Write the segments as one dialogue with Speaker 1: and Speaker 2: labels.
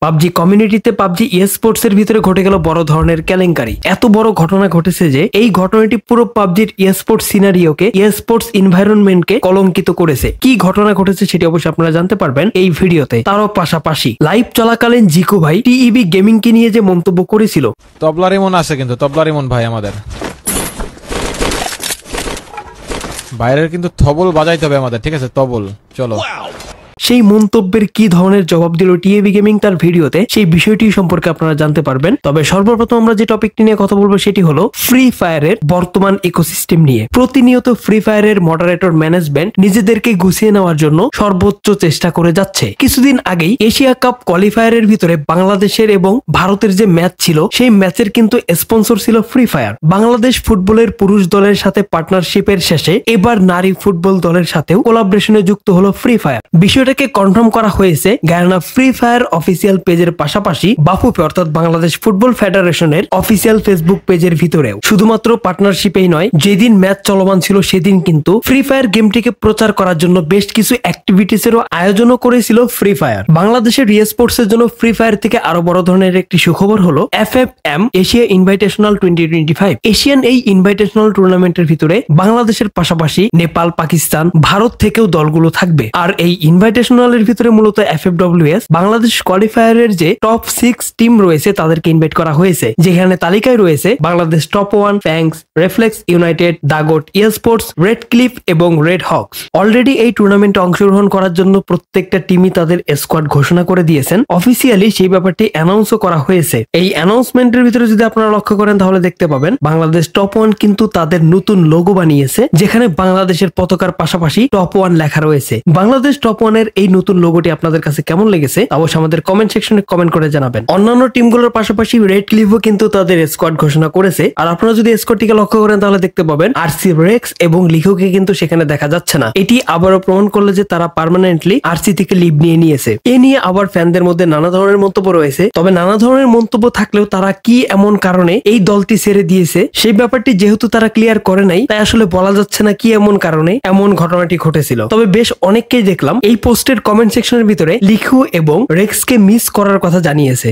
Speaker 1: PUBG কমিউনিটিতে PUBG sports এর ভিতরে ঘটে গেল বড় ধরনের কেলেঙ্কারি। এত বড় ঘটনা ঘটেছে যে এই ঘটনাটি পুরো পাবজির স্পোর্টস সিনারিওকে স্পোর্টস এনভায়রনমেন্টকে কলঙ্কিত করেছে। কি ঘটনা ঘটেছে সেটি অবশ্যই আপনারা জানতে পারবেন এই ভিডিওতে। তারও পাশাপাশি লাইভ চলাকালীন জিকো ভাই টিইবি গেমিং কে নিয়ে যে মন্তব্য করেছিল,
Speaker 2: তবলার ইমন আছে কিন্তু তবলার ইমন ভাই আমাদের বাইরের কিন্তু তবল বাজাইতে হবে আমাদের, ঠিক আছে? তবল চলো।
Speaker 1: সেই মন্তব্যের কি ধরনের জবাব দিল টিএবি গেমিং তার ভিডিওতে, সেই বিষয়টি সম্পর্কে আপনারা জানতে পারবেন। তবে সর্বপ্রথম আমরা যে টপিকটি নিয়ে কথা বলবো সেটি হলো ফ্রি ফায়ারের বর্তমান ইকোসিস্টেম নিয়ে। প্রতিনিয়ত ফ্রি ফায়ারের মডারেটর ম্যানেজমেন্ট নিজেদেরকে গুছিয়ে নেওয়ার জন্য সর্বোচ্চ চেষ্টা করে যাচ্ছে। কিছুদিন আগেই এশিয়া কাপ কোয়ালিফায়ারের ভিতরে বাংলাদেশের এবং ভারতের যে ম্যাচ ছিল, সেই ম্যাচের কিন্তু স্পন্সর ছিল ফ্রি ফায়ার। বাংলাদেশ ফুটবলের পুরুষ দলের সাথে পার্টনারশিপের শেষে এবার নারী ফুটবল দলের সাথেও কোলাবরেশনে যুক্ত হলো ফ্রি ফায়ার। বিষয়টাকে কনফার্ম করা হয়েছে গায়ানা ফ্রি ফায়ার অফিসিয়াল পেজের পাশাপাশি বাফুফে অর্থাৎ বাংলাদেশ ফুটবল ফেডারেশনের অফিসিয়াল ফেসবুক পেজের ভিতরেও। শুধুমাত্র পার্টনারশিপেই নয়, যেদিন ম্যাচ চলমান ছিল সেদিন কিন্তু ফ্রি ফায়ার গেমটিকে প্রচার করার জন্য বেশ কিছু অ্যাক্টিভিটিসেরও আয়োজনও করেছিল ফ্রি ফায়ার। বাংলাদেশের স্পোর্টস এর জন্য ফ্রি ফায়ার থেকে আরো বড় ধরনের একটি সুখবর হলো এফএফএম এশিয়া ইনভাইটেশনাল 2025 এশিয়ান এই ইনভাইটেশনাল টুর্নামেন্টের ভিতরে বাংলাদেশের পাশাপাশি নেপাল, পাকিস্তান, ভারত থেকেও দলগুলো থাকবে। আর এই ইনভাইটেশনালের ভিতরে মূলত এফএফডব্লিউএস বাংলাদেশ কোয়ালিফায়ারের যে টপ 6 টিম রয়েছে তাদেরকে ইনভাইট করা হয়েছে, যেখানে তালিকায় রয়েছে Bangladesh top 1, Fangs, Reflex United, দাগট স্পোর্টস, রেড ক্লিফ এবং রেড হকস। অলরেডি এই টুর্নামেন্টে অংশগ্রহণ করার জন্য প্রত্যেকটা টিমই তাদের স্কোয়াড ঘোষণা করে দিয়েছেন। অফিসিয়ালি সেই ব্যাপারটি অ্যানাউন্সও করা হয়েছে। এই অ্যানাউন্সমেন্টের ভিতরে যদি আপনারা লক্ষ্য করেন তাহলে দেখতে পাবেন বাংলাদেশ টপ 1 কিন্তু তাদের নতুন লোগো বানিয়েছে, যেখানে বাংলাদেশের পতাকার পাশাপাশি টপ 1 লেখা রয়েছে। বাংলাদেশ টপ 1 এর এই নতুন লোগোটি আপনাদের কাছে কেমন লেগেছে অবশ্যই আমাদের কমেন্ট সেকশনে কমেন্ট করে জানাবেন। অন্যান্য টিমগুলোর পাশাপাশি রেড ক্লিফও কিন্তু তাদের স্কোয়াড ঘোষণা করেছে। আর আপনারা যদি স্কোয়াডটিকে লক্ষ্য করেন তাহলে দেখতে পাবেন আরসি রেক্স এবং লিখোকে কিন্তু সেখানে দেখা যাচ্ছে না। এটি আবারও প্রমাণ করলো যে তারা পার্মানেন্টলি আরসি থেকে লিভ নিয়ে নিয়েছে। এ নিয়ে আবার ফ্যানদের মধ্যে নানা ধরনের মন্তব্য রয়েছে। তবে নানা ধরনের মন্তব্য থাকলেও তারা কি এমন কারণে এই দলটি ছেড়ে দিয়েছে সেই ব্যাপারটি যেহেতু তারা ক্লিয়ার করে নাই, তাই আসলে বলা যাচ্ছে না কি এমন কারণে এমন ঘটনাটি ঘটেছিল। তবে বেশ অনেককেই দেখলাম এই পোস্টের কমেন্ট সেকশনের ভিতরে লিখু এবং রেক্সকে মিস করার কথা জানিয়েছে।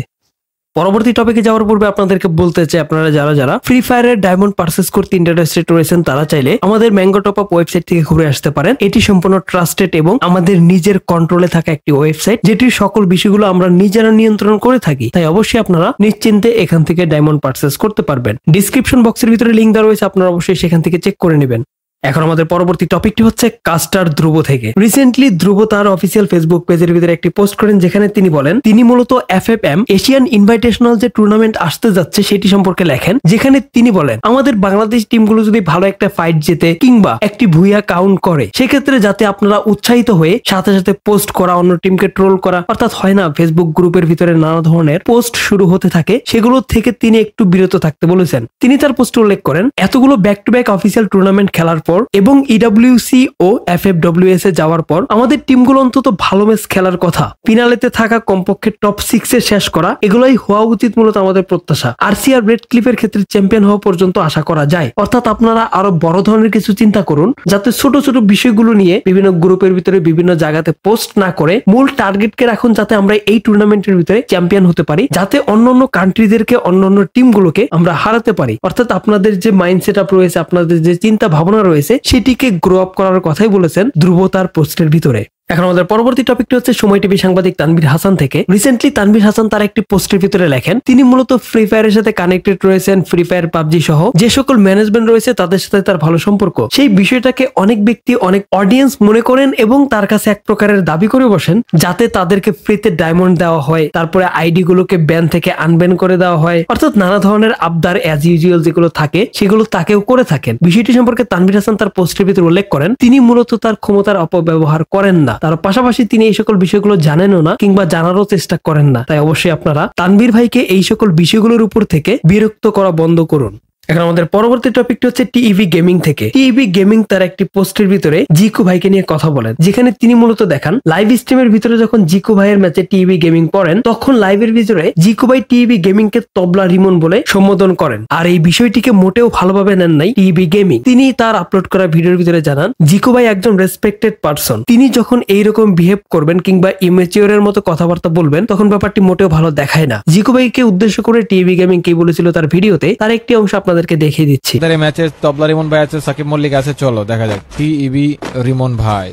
Speaker 1: পরবর্তী টপিকে যাওয়ার পূর্বে আপনাদেরকে বলতে চাই, আপনারা যারা যারা ফ্রি ফায়ারের ডায়মন্ড পারচেজ করতে ইন্টারেস্টেড রয়েছেন তারা চাইলে আমাদের ম্যাঙ্গো টপ আপ ওয়েবসাইট থেকে ঘুরে আসতে পারেন। এটি সম্পূর্ণ ট্রাস্টেড এবং আমাদের নিজের কন্ট্রোলে থাকা একটি ওয়েবসাইট, যেটির সকল বিষয়গুলো আমরা নিজেরা নিয়ন্ত্রণ করে থাকি। তাই অবশ্যই আপনারা নিশ্চিন্তে এখান থেকে ডায়মন্ড পারচেজ করতে পারবেন। ডিসক্রিপশন বক্সের ভিতরে লিঙ্ক দেওয়া রয়েছে, আপনারা অবশ্যই সেখান থেকে চেক করে নেবেন। এখন আমাদের পরবর্তী টপিকটি হচ্ছে কাস্টার ধ্রুব থেকে। রিসেন্টলি ধ্রুব তার অফিসিয়াল ফেসবুক পেজের ভিতরে একটি পোস্ট করেন, যেখানে তিনি বলেন তিনি মূলত এফএফএম এশিয়ান ইনভাইটেশনাল যে টুর্নামেন্ট আসতে যাচ্ছে সেটি সম্পর্কে লেখেন, যেখানে তিনি বলেন আমাদের বাংলাদেশ টিমগুলো যদি ভালো একটা ফাইট জেতে কিংবা একটি ভুইয়া কাউন্ট করে, সেক্ষেত্রে যাতে আপনারা উৎসাহিত হয়ে সাথে সাথে পোস্ট করা, অন্য টিমকে ট্রোল করা, অর্থাৎ হয় না ফেসবুক গ্রুপের ভিতরে নানা ধরনের পোস্ট শুরু হতে থাকে, সেগুলো থেকে তিনি একটু বিরত থাকতে বলেছেন। তিনি তার পোস্টে উল্লেখ করেন এতগুলো back to back official tournament খেলার এবং ইডব্লিউসি ও এফএফডব্লিউএস এ যাওয়ার পর আমাদের টিমগুলো অন্তত ভালো ম্যাচ খেলার কথা, ফিনালেতে থাকা, কমপক্ষে টপ 6 এ শেষ করা, এগুলোই হওয়া উচিত মূলত আমাদের প্রত্যাশা। আরসি আর রেড ক্লিফের ক্ষেত্রে চ্যাম্পিয়ন হওয়া পর্যন্ত আশা করা যায়। অর্থাৎ আপনারা আরো বড় ধরনের কিছু চিন্তা করুন, যাতে ছোট ছোট বিষয়গুলো নিয়ে বিভিন্ন গ্রুপের ভিতরে বিভিন্ন জায়গাতে পোস্ট না করে মূল টার্গেটকে রাখুন, যাতে আমরা এই টুর্নামেন্টের ভিতরে চ্যাম্পিয়ন হতে পারি, যাতে অন্যান্য কান্ট্রিদেরকে, অন্যান্য টিমগুলোকে আমরা হারাতে পারি। অর্থাৎ আপনাদের যে মাইন্ডসেট আপ রয়েছে, আপনাদের যে চিন্তা ভাবনা রয়েছে, সেটিকে গ্রো আপ করার কথাই বলেছেন ধ্রুব তার পোস্টের ভিতরে। এখন আমাদের পরবর্তী টপিকটি হচ্ছে সময় টিভি সাংবাদিক তানভীর হাসান থেকে। রিসেন্টলি তানভীর হাসান তার একটি পোস্টের ভিতরে লেখেন তিনি মূলত ফ্রি ফায়ারের সাথে কানেক্টেড রয়েছেন, ফ্রি ফায়ার, পাবজি সহ যে সকল ম্যানেজমেন্ট রয়েছে তাদের সাথে তার ভালো সম্পর্ক। সেই বিষয়টাকে অনেক ব্যক্তি, অনেক অডিয়েন্স মনে করেন এবং তার কাছে এক প্রকারের দাবি করে বসেন যাতে তাদেরকে ফ্রিতে ডায়মন্ড দেওয়া হয়, তারপরে আইডি গুলোকে ব্যান থেকে আনব্যান করে দেওয়া হয়, অর্থাৎ নানা ধরনের আবদার অ্যাজ ইউজুয়াল যেগুলো থাকে সেগুলো তাকেও করে থাকেন। বিষয়টি সম্পর্কে তানভীর হাসান তার পোস্টের ভিতরে উল্লেখ করেন তিনি মূলত তার ক্ষমতার অপব্যবহার করেন না, তার পাশাপাশি তিনি এই সকল বিষয়গুলো জানেনও না কিংবা জানারও চেষ্টা করেন না। তাই অবশ্যই আপনারা তানভীর ভাইকে এই সকল বিষয়গুলোর উপর থেকে বিরক্ত করা বন্ধ করুন। এখন আমাদের পরবর্তী টপিকটি হচ্ছে টিইভি গেমিং থেকে। টিইভি গেমিং তার একটি পোস্টের ভিতরে জিকু ভাইকে নিয়ে কথা বলেন, যেখানে তিনি মূলত দেখান লাইভ স্ট্রিমের ভিতরে যখন জিকু ভাইয়ের ম্যাচে টিইভি গেমিং পড়েন তখন লাইভের ভিতরে জিকু ভাই টিইভি গেমিং কে তবলা রিমন বলে সম্বোধন করেন। আর এই বিষয়টিকে মোটেও ভালোভাবে নেন নাই টিইভি গেমিং। তিনি তার আপলোড করা ভিডিওর ভিতরে জানান জিকু ভাই একজন রেসপেক্টেড পারসন, তিনি যখন এইরকম বিহেভ করবেন কিংবা ইমেচিওরের মতো কথাবার্তা বলবেন তখন ব্যাপারটি মোটেও ভালো দেখায় না। জিকু ভাইকে উদ্দেশ্য করে টিইভি গেমিং কি বলেছিল তার ভিডিওতে, তার একটি অংশ আপনাদেরকে দেখিয়ে দিচ্ছি।
Speaker 2: ম্যাচে তবলা রিমন ভাই আছে, সাকিব মল্লিক আছে, চলো দেখা যাক। টিইভি রিমন ভাই,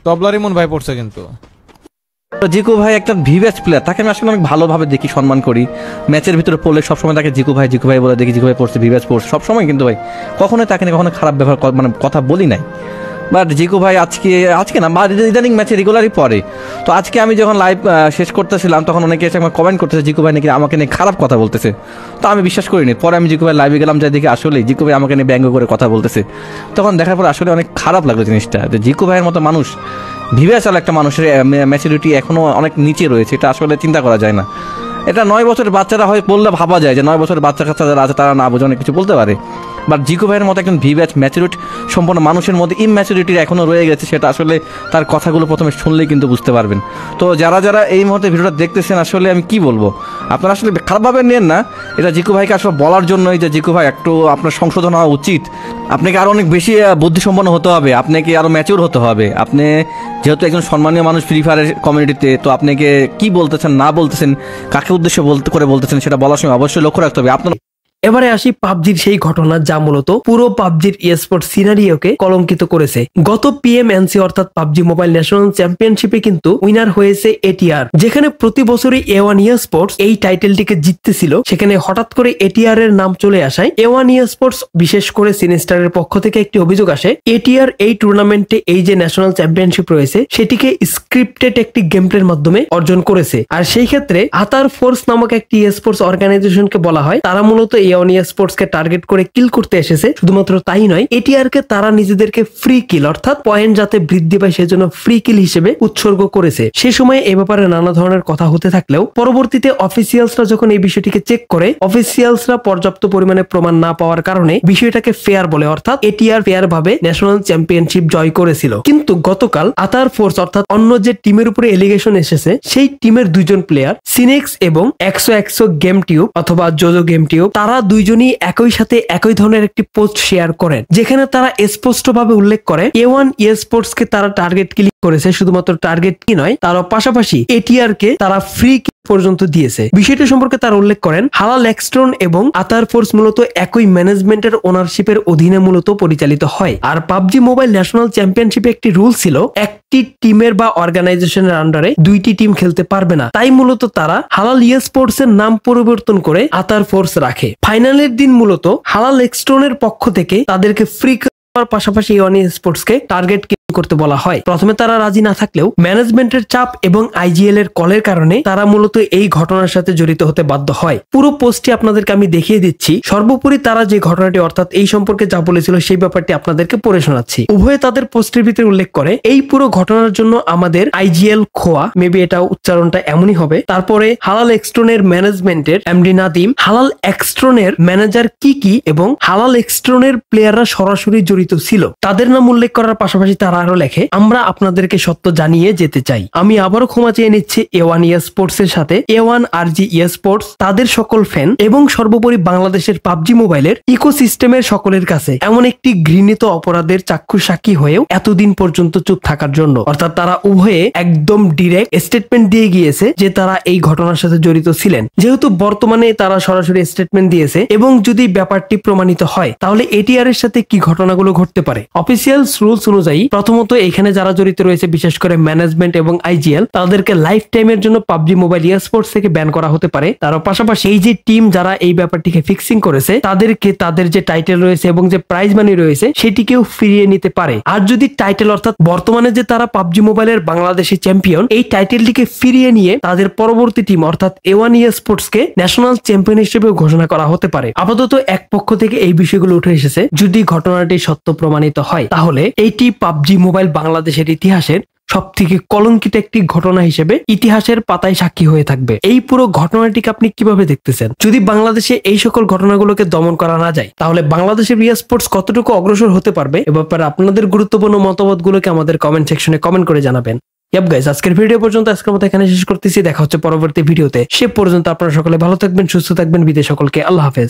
Speaker 2: তবলা রিমন ভাই পড়ছে কিন্তু।
Speaker 3: জিকু ভাই একটা ভিভ্যাচ প্লেয়ার, তাকে আমি আসলে অনেক ভালোভাবে দেখি, সম্মান করি। ম্যাচের ভিতরে পড়লে সবসময় তাকে জিকু ভাই বলে দেখি, জিকু ভাই পড়ছে, ভিভ্যাচ পড়ছে সবসময়, কিন্তু ভাই কখনোই তাকে নিয়ে কখনো খারাপ ব্যবহার মানে কথা বলি নাই। বাট জিকু ভাই আজকে না, ইদানিং ম্যাচে রেগুলারই পড়ে। তো আজকে আমি যখন লাইভ শেষ করতেছিলাম তখন অনেকে এসে আমার কমেন্ট করতেছে জিকু ভাই নাকি আমাকে নিয়ে খারাপ কথা বলতেছে। তো আমি বিশ্বাস করিনি। পরে আমি জিকু ভাই লাইভে গেলাম, যাই দেখি আসলেই জিকু ভাই আমাকে নিয়ে ব্যঙ্গ করে কথা বলতেছে। তখন দেখার পর আসলে অনেক খারাপ লাগলো জিনিসটা, যে জিকু ভাইয়ের মতো মানুষ, ভিভ্যাচাল একটা মানুষের ম্যাচুরিটি এখনো অনেক নিচে রয়েছে, এটা আসলে চিন্তা করা যায় না। এটা 9 বছরের বাচ্চারা হয় বললে ভাবা যায় যে 9 বছরের বাচ্চা কাচ্চা যারা আছে তারা না বুঝে অনেক কিছু বলতে পারে। বাট জিকু ভাইয়ের মতো একজন ভিভ্যাচ ম্যাচুরিটি সম্পন্ন মানুষের মধ্যে ইম্যাচুরিটির এখনও রয়ে গেছে, সেটা আসলে তার কথাগুলো প্রথমে শুনলেই কিন্তু বুঝতে পারবেন। তো যারা এই মুহূর্তে ভিডিওটা দেখতেছেন, আসলে আমি কি বলবো, আপনারা আসলে খারাপভাবে নেন না, এটা জিকু ভাইকে আসলে বলার জন্যই যে জিকু ভাই একটু আপনার সংশোধন হওয়া উচিত। আপনাকে আরও অনেক বেশি বুদ্ধিসম্পন্ন হতে হবে, আপনাকে আরও ম্যাচিউর হতে হবে। আপনি যেহেতু একজন সম্মানীয় মানুষ ফ্রি ফায়ারের কমিউনিটিতে, তো আপনাকে কি বলতেছেন না বলতেছেন, কাকে উদ্দেশ্য বলতেছেন সেটা বলার সময় অবশ্যই লক্ষ্য রাখতে হবে। আপনার
Speaker 1: এবারে আসি পাবজির সেই ঘটনা যা মূলত পুরো পাবজির স্পোর্ট সিনারিওকে কলঙ্কিত করেছে। গত পিএমএনসি অর্থাৎ পাবজি মোবাইল ন্যাশনাল চ্যাম্পিয়নশিপে কিন্তু উইনার হয়েছে এটিআর, যেখানে প্রতি বছরই A1 স্পোর্টস এই টাইটেলটিকে জিততেছিল। সেখানে হঠাৎ করে এটিআর এর নাম চলে আসায় A1 স্পোর্টস বিশেষ করে সিনেস্টারের পক্ষ থেকে একটি অভিযোগ আসে, এটিআর এই টুর্নামেন্টে এই যে ন্যাশনাল চ্যাম্পিয়নশিপ রয়েছে সেটিকে স্ক্রিপ্টেড একটি গেম প্লের মাধ্যমে অর্জন করেছে। আর সেই ক্ষেত্রে আতার ফোর্স নামক একটি স্পোর্টস অর্গানাইজেশনকে বলা হয় তারা মূলত A1 স্পোর্টস কে টার্গেট করে কিল করতে এসেছে। শুধুমাত্র তাই নয়, এটিআর কে তারা নিজেদেরকে ফ্রি কিল অর্থাৎ পয়েন্ট যাতে বৃদ্ধি পায় সেজন্য ফ্রি কিল হিসেবে উৎসর্গ করেছে। সে সময় এ ব্যাপারে নানা ধরনের কথা হতে থাকলেও পরবর্তীতে অফিসিয়ালসরা যখন এই বিষয়টিকে চেক করে, অফিসিয়ালসরা পর্যাপ্ত পরিমাণে প্রমাণ না পাওয়ার কারণে বিষয়টাকে ফেয়ার বলে, অর্থাৎ এটিআর ফেয়ার ভাবে ন্যাশনাল চ্যাম্পিয়নশিপ জয় করেছিল। কিন্তু গতকাল আতার ফোর্স অর্থাৎ অন্য যে টিমের উপরে এলিগেশন এসেছে সেই টিমের দুইজন প্লেয়ার সিনেক্স এবং 100 গেম টিউব অথবা জোজো গেম টিউব, তারা দুইজনই একই সাথে একই ধরনের একটি পোস্ট শেয়ার করেন, যেখানে তারা স্পষ্টভাবে উল্লেখ করে A1 স্পোর্টস কে তারা টার্গেট কিল করেছে। শুধুমাত্র টার্গেট কি নয়, তার পাশাপাশি এটিআর কে তারা ফ্রি পর্যন্ত দিয়েছে। বিষয়টি সম্পর্কে তারা উল্লেখ করেন হালাল এক্সট্রন এবং আতার ফোর্স মূলত একই ম্যানেজমেন্টের ওনারশিপের অধীনে মূলত পরিচালিত হয়। আর পাবজি মোবাইল ন্যাশনাল চ্যাম্পিয়নশিপে একটি রুল ছিল, একটি টিমের বা অর্গানাইজেশনের আন্ডারে দুইটি টিম খেলতে পারবে না। তাই মূলত তারা হালাল স্পোর্টস এর নাম পরিবর্তন করে আতার ফোর্স রাখে। ফাইনালের দিন মূলত হালাল এক্সট্রনের পক্ষ থেকে তাদেরকে ফ্রি পাশাপাশি A1 স্পোর্টস কে টার্গেট করতে বলা হয়। প্রথমে তারা রাজি না থাকলেও ম্যানেজমেন্টের চাপ এবং IGL এর কলের কারণে তারা মূলত এই ঘটনার সাথে জড়িত হতে বাধ্য হয়। পুরো পোস্টটি আপনাদেরকে আমি দেখিয়ে দিচ্ছি। সর্বোপরি তারা যে ঘটনাটি অর্থাৎ এই সম্পর্কে যা বলেছিল সেই ব্যাপারটি আপনাদেরকে পড়ে শোনাচ্ছি। উভয়ে তাদের পোস্টের ভিতরে উল্লেখ করে, এই পুরো ঘটনার জন্য আমাদের IGL খোয়া, মেবি এটা উচ্চারণটা এমনই হবে। তারপরে হালাল এক্সট্রনের ম্যানেজমেন্টের এমডি নাদিম, হালাল এক্সট্রনের ম্যানেজার কি এবং হালাল এক্সট্রনের প্লেয়াররা সরাসরি জড়িত ছিল। তাদের নাম উল্লেখ করার পাশাপাশি তারা আরো লেখে, আমরা আপনাদেরকে সত্য জানিয়ে যেতে চাই। আমি আবারও ক্ষমা চেয়ে নিচ্ছি A1 স্পোর্টস এর সাথে A1 RG স্পোর্টস, তাদের সকল ফ্যান এবং সর্বোপরি বাংলাদেশের পাবজি মোবাইলের ইকোসিস্টেমের সকলের কাছে এমন একটি ঘৃণিত অপরাধের চাক্ষুষ সাক্ষী হয়েও এতদিন পর্যন্ত চুপ থাকার জন্য। অর্থাৎ তারা উভয়ে একদম ডিরেক্ট স্টেটমেন্ট দিয়ে গিয়েছে যে তারা এই ঘটনার সাথে জড়িত ছিলেন। যেহেতু বর্তমানে তারা সরাসরি স্টেটমেন্ট দিয়েছে এবং যদি ব্যাপারটি প্রমাণিত হয় তাহলে এটিআর এর সাথে কি ঘটনাগুলো ঘটতে পারে। অফিসিয়াল রুলস অনুযায়ী প্রথমত এখানে যারা জড়িত রয়েছে বিশেষ করে ম্যানেজমেন্ট এবং IGL, তাদেরকে লাইফ টাইমের জন্য পাবজি মোবাইল স্পোর্টস থেকে ব্যান করা হতে পারে। তার পাশাপাশি এই যে টিম যারা এই ব্যাপারটিকে ফিক্সিং করেছে তাদেরকে তাদের যে টাইটেল রয়েছে এবং যে প্রাইজ মানি রয়েছে সেটিকেও ফিরিয়ে নিতে পারে। আর যদি টাইটেল অর্থাৎ বর্তমানে যে তারা পাবজি মোবাইলের বাংলাদেশি চ্যাম্পিয়ন, এই টাইটেলটিকে ফিরিয়ে নিয়ে তাদের পরবর্তী টিম অর্থাৎ A1 স্পোর্টস কে ন্যাশনাল চ্যাম্পিয়ন হিসেবে ঘোষণা করা হতে পারে। আপাতত এক পক্ষ থেকে এই বিষয়গুলো উঠে এসেছে। যদি ঘটনাটি সত্য প্রমাণিত হয় তাহলে এইটি পাবজি মোবাইল বাংলাদেশের ইতিহাসের সব থেকে কলঙ্কিত একটি ঘটনা হিসেবে ইতিহাসের পাতায় সাক্ষী হয়ে থাকবে। এই পুরো ঘটনাটিকে আপনি কিভাবে দেখতেছেন? যদি বাংলাদেশে এই সকল ঘটনাগুলোকে দমন করা না যায়, তাহলে বাংলাদেশের স্পোর্টস কতটুকু অগ্রসর হতে পারবে? এ ব্যাপারে আপনাদের গুরুত্বপূর্ণ মতামতগুলোকে আমাদের কমেন্ট সেকশনে কমেন্ট করে জানাবেন। গাইস, আজকের ভিডিও পর্যন্ত, আজকের মতো এখানে শেষ করতেছি। দেখা হচ্ছে পরবর্তী ভিডিওতে। সে পর্যন্ত আপনারা সকলে ভালো থাকবেন, সুস্থ থাকবেন। বিদায় সকলকে, আল্লাহ হাফেজ।